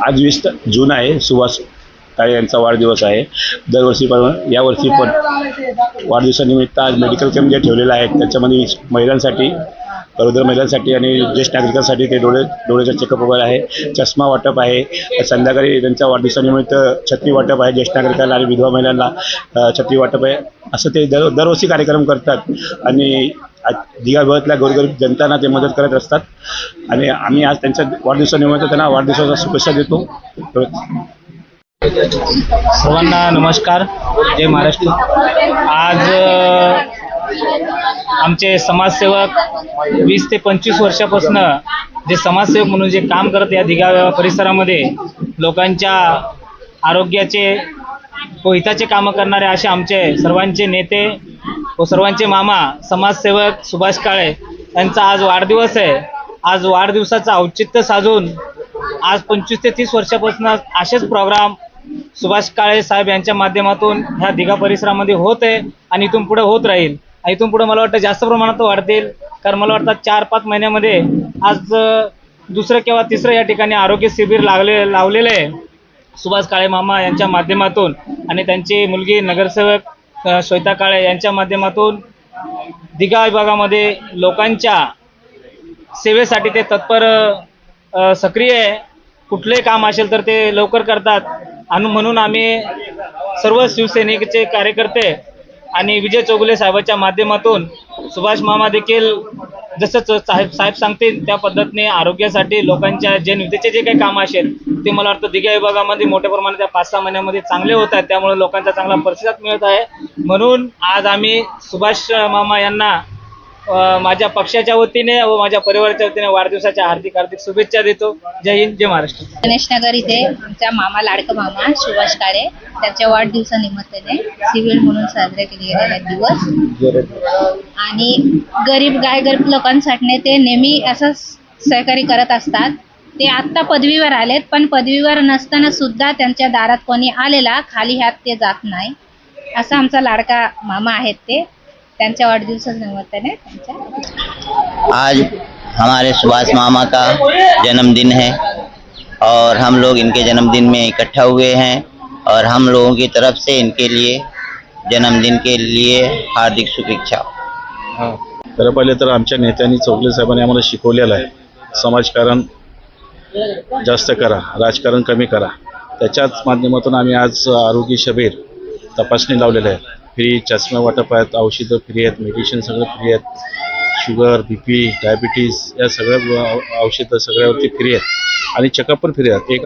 आज 20 जून आहे. सुभाष काळे यांचा वाढदिवस आहे. दरवर्षी पण यावर्षी पण वाढदिवसानिमित्त आज मेडिकल कॅम्प जे ठेवलेला आहे त्याच्यामध्ये महिलांसाठी, गरोदर महिलांसाठी आणि ज्येष्ठ नागरिकांसाठी ते डोळ्याचा चेकअप वगैरे आहे, चष्मा वाटप आहे. संध्याकाळी त्यांच्या वाढदिवसानिमित्त छत्री वाटप आहे ज्येष्ठ नागरिकांना आणि विधवा महिलांना छत्री वाटप आहे. असं ते दरवर्षी कार्यक्रम करतात आणि दिघाभरातल्या गोरगरीब जनतांना ते मदत करत असतात आणि आम्ही आज त्यांच्या वाढदिवसानिमित्त त्यांना वाढदिवसाच्या शुभेच्छा देतो. सर्वांना नमस्कार, जय महाराष्ट्र. आज आमचे समाजसेवक 20 ते 25 वर्षापासून जे समाजसेवक म्हणून जे काम करत या दिघा परिसरामध्ये लोकांच्या आरोग्याचे व हिताचे कामं करणारे असे आमचे सर्वांचे नेते व सर्वांचे मामा समाजसेवक सुभाष काळे यांचा आज वाढदिवस आहे. आज वाढदिवसाचं औचित्य साधून आज 25 ते 30 वर्षापासून असेच प्रोग्राम सुभाष काळे साहेब यांच्या माध्यमातून ह्या दिघा परिसरामध्ये होत आहे आणि इथून पुढे होत राहील. इथून पुढे मला वाटतं जास्त प्रमाणात वाढतील, कारण मला वाटतं 4-5 महिन्यामध्ये आज दुसरं किंवा तिसरं या ठिकाणी आरोग्य शिबिर लावलेलं आहे सुभाष काळे मामा यांच्या माध्यमातून आणि त्यांची मुलगी नगरसेवक श्वेता काळे यांच्या माध्यमातून. दिघा विभागामध्ये लोकांच्या सेवेसाठी ते तत्पर सक्रिय आहे. कुठलेही काम असेल तर ते लवकर करतात आणि म्हणून आम्ही सर्व शिवसैनिकचे कार्यकर्ते आणि विजय चौगुले साहेबांच्या माध्यमातून सुभाष मामा देखील जसं साहेब सांगतील त्या पद्धतीने आरोग्यासाठी लोकांच्या जनतेचे जे काही काम असेल ते मला वाटतं दिघा विभागामध्ये मोठ्या प्रमाणात त्या 5-6 महिन्यामध्ये चांगले होत आहेत. त्यामुळे लोकांचा चांगला प्रतिसाद मिळत आहे. म्हणून आज आम्ही सुभाष मामा यांना माझ्या पक्षाच्या वतीने व माझ्या परिवाराच्या वतीने वाढदिवसाच्या हार्दिक शुभेच्छा देतो. जय हिंद, जय महाराष्ट्र. गणेश नगर इथे आमच्या मामा, लाडकं मामा सुभाष काळे त्यांच्या वाढदिवसानिमित्ताने सिव्हिल म्हणून साजरे केले गेलेले दिवस आणि गरीब लोकांसाठी ते नेहमी असं सहकार्य करत असतात. ते आत्ता पदवीवर आलेत, पण पदवीवर नसताना सुद्धा त्यांच्या दारात कोणी आलेला खाली हात ते जात नाही. असं आमचा लाडका मामा आहेत ते. त्यांच्या वाढदिवसानिमित्ताने आज हमारे सुभाष मामा का जन्मदिन है और हम लोग इनके जन्मदिन में इकट्ठा हुए हैं और हम लोगों की तरफ से इनके लिए जन्मदिन के लिए हार्दिक शुभेच्छा. तर पहिले तर आमच्या नेत्यांनी चौगुले साहेबांनी आम्हाला शिकवलेलं आहे, समाजकारण जास्त करा, राजकारण कमी करा. त्याच्याच माध्यमातून आम्ही आज आरोग्य शिबिर तपासणी लावलेलं आहे. फ्री चष्मा वाटप आहेत, औषधं फ्री आहेत, मेडिसिन सगळं फ्री आहेत, शुगर, BP, डायबिटीज या सगळ्या औषधं सगळ्यावरती फ्री आहेत आणि चेकअप पण फ्री आहेत. एक